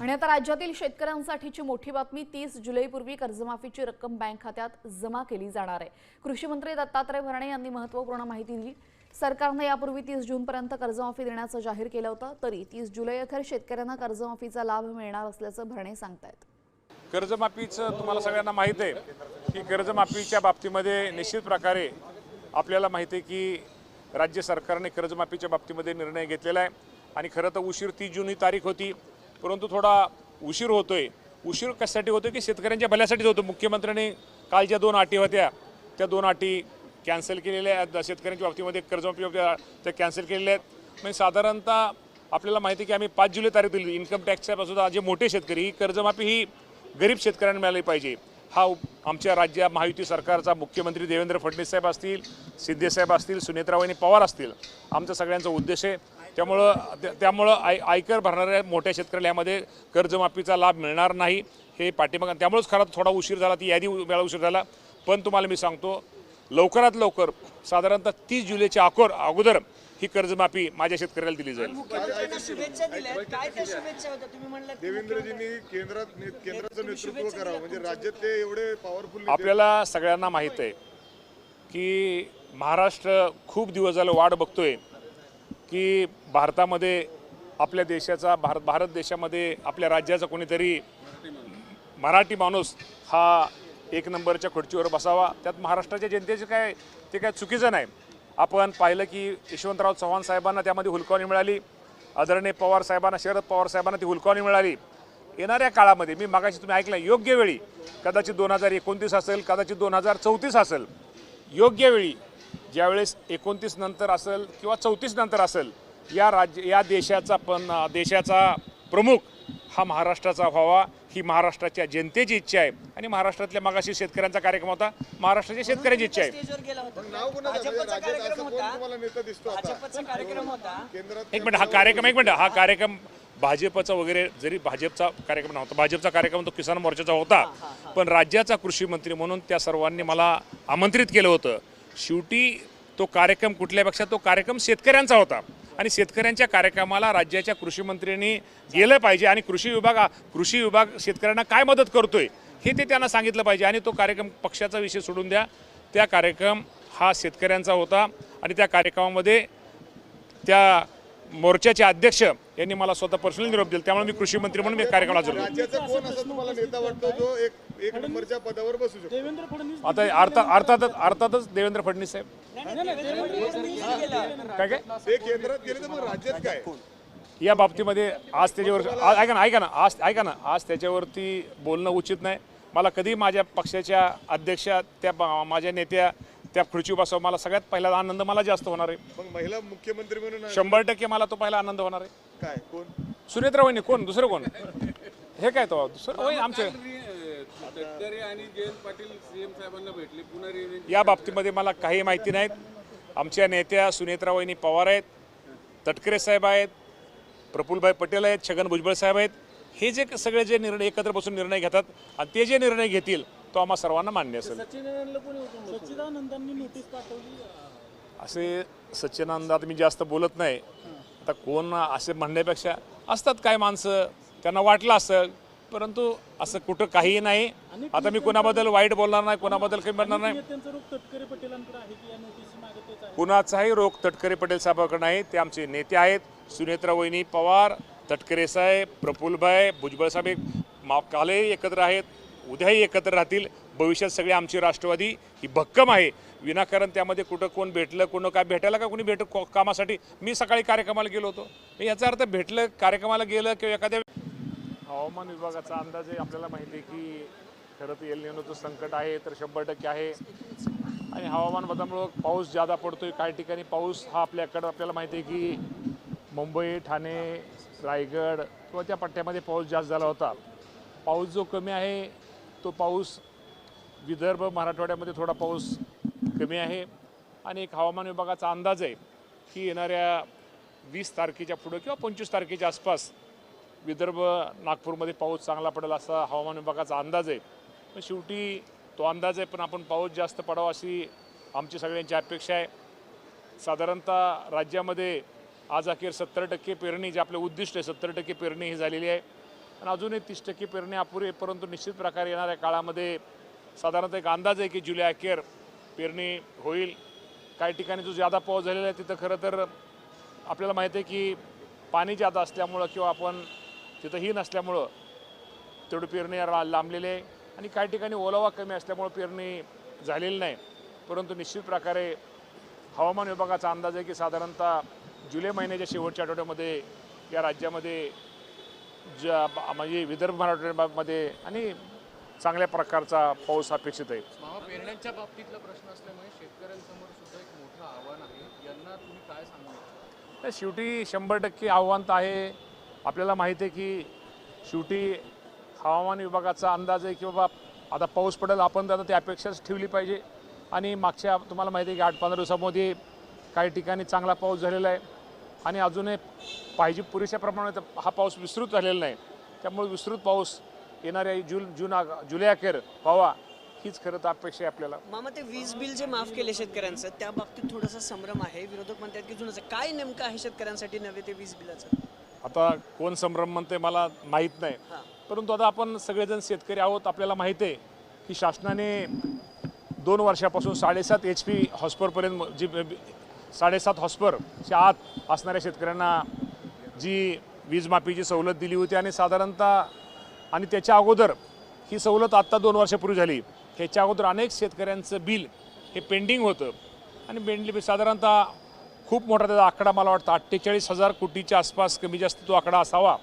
आणि आता राज्यातील शेतकऱ्यांसाठीची मोठी बातमी 30 जुलैपूर्वी कर्जमाफीची रक्कम बँक खात्यात जमा केली जाणार आहे। कृषी मंत्री दत्तात्रय भरणे यांनी महत्त्वपूर्ण माहिती दिली। सरकारने यापूर्वी 30 जूनपर्यंत कर्जमाफी देण्याचं जाहीर केलं होतं, तरी 30 जुलै अखेर शेतकऱ्यांना कर्जमाफीचा लाभ मिळणार असल्याचं भरणे सांगतायत। कर्जमाफीचं तुम्हाला सगळ्यांना माहिती आहे की कर्जमाफीच्या बाबतीमध्ये निश्चित प्रकारे आपल्याला माहिती आहे की राज्य सरकारने कर्जमाफीच्या बाबतीमध्ये निर्णय घेतलेला आहे आणि खरं तर उशीर 30 जून ही तारीख होती, परंतु थोडा उशीर होतोय। उशीर कशासाठी होतोय की शेतकऱ्यांच्या भल्यासाठीच होतो। मुख्यमंत्र्यांनी काल ज्या 2 अटी होत्या त्या 2 अटी कॅन्सल केलेल्या आहेत। शेतकऱ्यांच्या बाबतीमध्ये कर्जमाफी त्या कॅन्सल केलेल्या आहेत। म्हणजे साधारणतः आपल्याला माहिती आहे की आम्ही 5 जुलै तारीख दिली। इन्कम टॅक्सपासून जे मोठे शेतकरी ही कर्जमाफी ही गरीब शेतकऱ्यांना मिळाली पाहिजे, हा आमच्या राज्य महायुती सरकारचा मुख्यमंत्री देवेंद्र फडणवीस साहेब असतील, शिंदे साहेब असतील, सुनेत्राबाई पवार असतील, आमचा सगळ्यांचा उद्देश आहे। त्यामुळं आयकर भरणाऱ्या मोठ्या शेतकऱ्याला यामध्ये कर्जमाफीचा लाभ मिळणार नाही हे पाठिंबा। त्यामुळेच खरं थोडा उशीर झाला, ती यादी वेळा उशीर झाला। पण तुम्हाला मी सांगतो लवकरात लवकर साधारणतः 30 जुलैच्या अगोदर ही कर्जमाफी माझ्या शेतकऱ्याला दिली जाईल। देवेंद्रजींनी केंद्राचं नेतृत्व करावं, म्हणजे राज्यात ते एवढे पॉवरफुल। आपल्याला सगळ्यांना माहीत आहे की महाराष्ट्र खूप दिवस झालं वाट बघतोय की भारतामध्ये आपल्या देशाचा भारत देशामध्ये आपल्या राज्याचा कोणीतरी मराठी माणूस हा 1 नंबरच्या खुर्चीवर बसावा। त्यात महाराष्ट्राच्या जनतेचे ते काय चुकीचं नाही। आपण पाहिलं की यशवंतराव चव्हाण साहेबांना त्यामध्ये हुलकावणी मिळाली, आदरणीय पवार साहेबांना, शरद पवार साहेबांना ती हुलकावणी मिळाली। येणाऱ्या काळामध्ये मी मागाशी तुम्ही ऐकलं, योग्य वेळी कदाचित 2029 असेल, कदाचित 2034 असेल, योग्य वेळी ज्यावेळेस 29 नंतर असेल किंवा 34 नंतर असेल, या देशाचा प्रमुख हा महाराष्ट्राचा व्हावा ही महाराष्ट्राच्या जनतेची इच्छा आहे। आणि महाराष्ट्रातल्या मागाशी शेतकऱ्यांचा कार्यक्रम होता, महाराष्ट्राच्या शेतकऱ्यांची इच्छा आहे। एक मिनिट, हा कार्यक्रम भाजपचा वगैरे जरी भाजपचा कार्यक्रम नव्हता, भाजपचा कार्यक्रम तो किसान मोर्चाचा होता, पण राज्याचा कृषी मंत्री म्हणून त्या सर्वांनी मला आमंत्रित केलं होतं। शेवटी तो कार्यक्रम कुठल्यापेक्षा तो कार्यक्रम शेतकऱ्यांचा होता आणि शेतकऱ्यांच्या कार्यक्रमाला राज्याच्या कृषी मंत्र्यांनी गेलं पाहिजे आणि कृषी विभाग शेतकऱ्यांना काय मदत करतोय हे ते त्यांना सांगितलं पाहिजे। आणि तो कार्यक्रम पक्षाचा विषय सोडून द्या, त्या कार्यक्रम हा शेतकऱ्यांचा होता आणि त्या कार्यक्रमामध्ये त्या मोर्चाचे अध्यक्ष यांनी मला स्वतः पर्सनली निरोप दिला, त्यामुळे मी कृषी मंत्री म्हणून मी कार्यक्रमाला हजर होतो। राज्याचा कोण असा तुम्हाला नेता वाटतो जो एक नंबरच्या पदावर बसू शकतो? देवेंद्र फडणवीस। आता अर्थातच देवेंद्र फडणवीस साहेब काय ते केंद्रात गेले तर मग राज्यात काय? या बाबतीमध्ये आज त्याच्यावर ऐका ना आज त्याच्यावरती बोलणं उचित नाही। मला कधी माझ्या पक्षाच्या अध्यक्षा त्या माझ्या नेत्या त्या खुर्ची बसव, मला सगळ्यात पहिला आनंद मला जास्त होणार आहे। मग महिला मुख्यमंत्री म्हणून 100% मला तो पहिला आनंद होणार आहे। काय कोण? सुनेत्राबाईंनी, कोण दुसरं कोण? हे काय तो दुसरं आमचे या बाबतीमध्ये मला काही माहिती नाहीत। आमच्या नेत्या सुनेत्राबाईंनी पवार आहेत, तटकरे साहेब आहेत, प्रफुल्लभाई पटेल आहेत, छगन भुजबळ साहेब आहेत। हे जे सगळे जे निर्णय एकत्र बसून निर्णय घेतात आणि ते जे निर्णय घेतील तो आम्हा सर्वांना मान्य असेल। सच्चिदानंदांनी नोटीस पाठवली असे सच्चिदानंदात मी जास्त बोलत नाही। आता कोण असे म्हणण्यापेक्षा असतात काय माणसं त्यांना वाटलं असेल, परंतु असं कुठं काहीही नाही। आता मी कोणाबद्दल वाईट बोलणार नाही, कोणाबद्दल काही म्हणणार नाही। कुणाचाही रोग तटकरे पटेल साहेबांकडे नाही, ते आमचे नेते आहेत। सुनेत्रा वहिनी पवार, तटकरे साहेब, प्रफुल्लभाई, भुजबळ साहेब कालही एकत्र आहेत, उद्याही एकत्र राहतील। भविष्यात सगळे आमची राष्ट्रवादी ही भक्कम आहे। विनाकारण त्यामध्ये कुठं कोण भेटलं, कोण काय भेटायला का कोणी कामासाठी मी सकाळी कार्यक्रमाला गेलो होतो, याचा अर्थ भेटलं कार्यक्रमाला गेलं किंवा एखाद्या हवामान विभागाचा अंदाज आहे। आपल्याला माहिती आहे की खरं तर एल निनोचं संकट आहे तर 100% आहे आणि हवामान बदलामुळे पाऊस जादा पडतोय। काही ठिकाणी पाऊस हा आपल्याला माहिती आहे की मुंबई, ठाणे, रायगड किंवा त्या पट्ट्यामध्ये पाऊस जास्त झाला होता। पाऊस जो कमी आहे तो पाऊस विदर्भ मराठवाड्यामध्ये थोडा पाऊस कमी आहे आणि एक हवामान विभागाचा अंदाज आहे की येणाऱ्या 20 तारखेच्या पुढे किंवा 25 तारखेच्या आसपास विदर्भ नागपूरमध्ये पाऊस चांगला पडेल असा हवामान विभागाचा अंदाज आहे। पण शेवटी तो अंदाज आहे, पण आपण पाऊस जास्त पडावा अशी आमची सगळ्यांची अपेक्षा आहे। साधारणतः राज्यामध्ये आज अखेर 70% पेरणी जे आपलं उद्दिष्ट आहे 70% पेरणी ही झालेली आहे। आणि अजूनही 30% पेरणी अपुरी आहे. परंतु निश्चित प्रकारे येणाऱ्या काळामध्ये साधारणतः एक अंदाज आहे की जुलै अखेर पेरणी होईल. काही ठिकाणी जो जादा पाऊस झालेला आहे तिथं खरं तर आपल्याला माहिती आहे की पाणी जादा असल्यामुळं किंवा आपण तिथंही नसल्यामुळं तेवढी पेरणी लांबलेली आहे आणि काही ठिकाणी ओलावा कमी असल्यामुळं पेरणी झालेली नाही. परंतु निश्चित प्रकारे हवामान विभागाचा अंदाज आहे की साधारणतः जुलै महिन्याच्या शेवटच्या आठवड्यामध्ये या राज्यामध्ये म्हणजे विदर्भ मराठवाड्यामध्ये आणि चांगल्या प्रकारचा पाऊस अपेक्षित आहे. पेरण्यांच्या बाबतीतला प्रश्न असल्यामुळे शेतकऱ्यांसमोर सुद्धा एक मोठं आव्हान आहे. यांना तुम्ही काय सांगू इच्छिता? शेवटी 100% आव्हान तर आहे. आपल्याला माहिती आहे की शेवटी हवामान विभागाचा अंदाज आहे की बाबा आता पाऊस पडेल, आपण आता ती अपेक्षाच ठेवली पाहिजे. आणि मागच्या तुम्हाला माहिती आहे की 8-15 दिवसामध्ये काही ठिकाणी चांगला पाऊस झालेला आहे आणि अजूनही पाहिजे पुरेशा प्रमाणात हा पाऊस विस्तृत झालेला नाही. त्यामुळे विस्तृत पाऊस येणाऱ्या जुलै अखेर व्हावा हीच खरं तर अपेक्षा आहे आपल्याला. मामा, ते वीज बिल जे माफ केले शेतकऱ्यांचं त्या बाबतीत थोडासा संभ्रम आहे. विरोधक म्हणतात की जुनच काय नेमकं आहे शेतकऱ्यांसाठी नवे ते वीज बिलाचं? आता कोण संभ्रम म्हणते मला माहीत नाही, परंतु आता आपण सगळेजण शेतकरी आहोत. आपल्याला माहिती आहे की शासनाने 2 वर्षापासून 7.5 HP हॉस्परपर्यंत जी 7.5 हॉस्परच्या आत असणाऱ्या शेतकऱ्यांना जी वीज माफीची सवलत दिली होती आणि साधारणतः आणि त्याच्या अगोदर ही सवलत आत्ता 2 वर्षापूर्वी झाली. ह्याच्या अगोदर अनेक शेतकऱ्यांचं बिल हे पेंडिंग होतं आणि साधारणतः खूप मोठा त्याचा आकडा मला वाटतं 48,000 कोटीच्या आसपास कमी जास्त तो आकडा असावा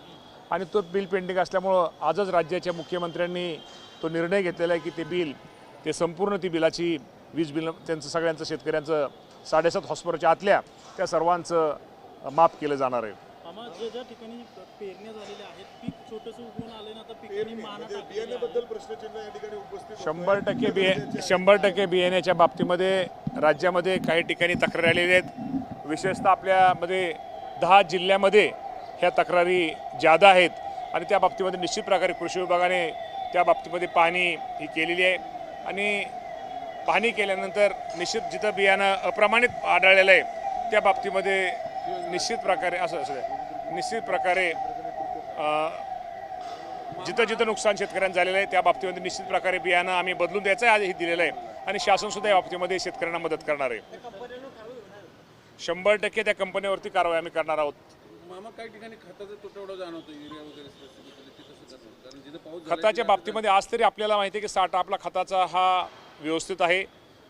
आणि तो बिल पेंडिंग असल्यामुळं आजच राज्याच्या मुख्यमंत्र्यांनी तो निर्णय घेतलेला आहे की ते संपूर्ण ती बिलाची वीज बिल त्यांचं सगळ्यांचं शेतकऱ्यांचं 7.5 हॉस्परच्या आतल्या त्या सर्वांचं माफ केलं जाणार आहे. मामा, ज्या ठिकाणी पेरण्या झालेल्या आहेत पीक छोटंसं उगवून आलं ना, आता पिकांनी माना टाकलेली आहे. बियाण्याबद्दल प्रश्नचिन्ह या ठिकाणी उपस्थित 100% बियाण्याच्या बाबतीमध्ये राज्यामध्ये काही ठिकाणी तक्रारी आलेल्या आहेत. विशेषतः आपल्यामध्ये 10 जिल्ह्यामध्ये ह्या तक्रारी जादा आहेत आणि त्या बाबतीमध्ये निश्चित प्रकारे कृषी विभागाने त्या बाबतीमध्ये पाहणी ही केलेली आहे आणि पाहणी केल्यानंतर निश्चित जिथं बियाणं अप्रमाणित आढळलेलं आहे त्या बाबतीमध्ये निश्चित प्रकारे जिथं नुकसान शेतकऱ्यांचं झालेलं आहे त्या बाबतीमध्ये निश्चित प्रकारे बियाणं आम्ही बदलून द्यायचं आधी दिलेलं आहे आणि शासनसुद्धा या बाबतीमध्ये शेतकऱ्यांना मदत करणार आहे. 100% त्या कंपनीवरती कारवाई आम्ही करणार आहोत. मामा, काही ठिकाणी खताचा तुटवडा जाणवतो, युरिया वगैरे कारण जिथं पाऊस खताच्या बाबतीमध्ये आज तरी आपल्याला माहिती आहे की साठा आपला खताचा हा व्यवस्थित आहे.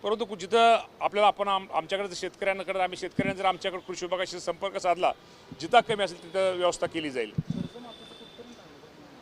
परंतु जिथं आपल्याला आमच्याकडे शेतकऱ्यांकडे आम्ही शेतकऱ्यांना जर आमच्याकडे कृषी विभागाशी संपर्क साधला जिथं कमी असेल तिथं व्यवस्था केली जाईल.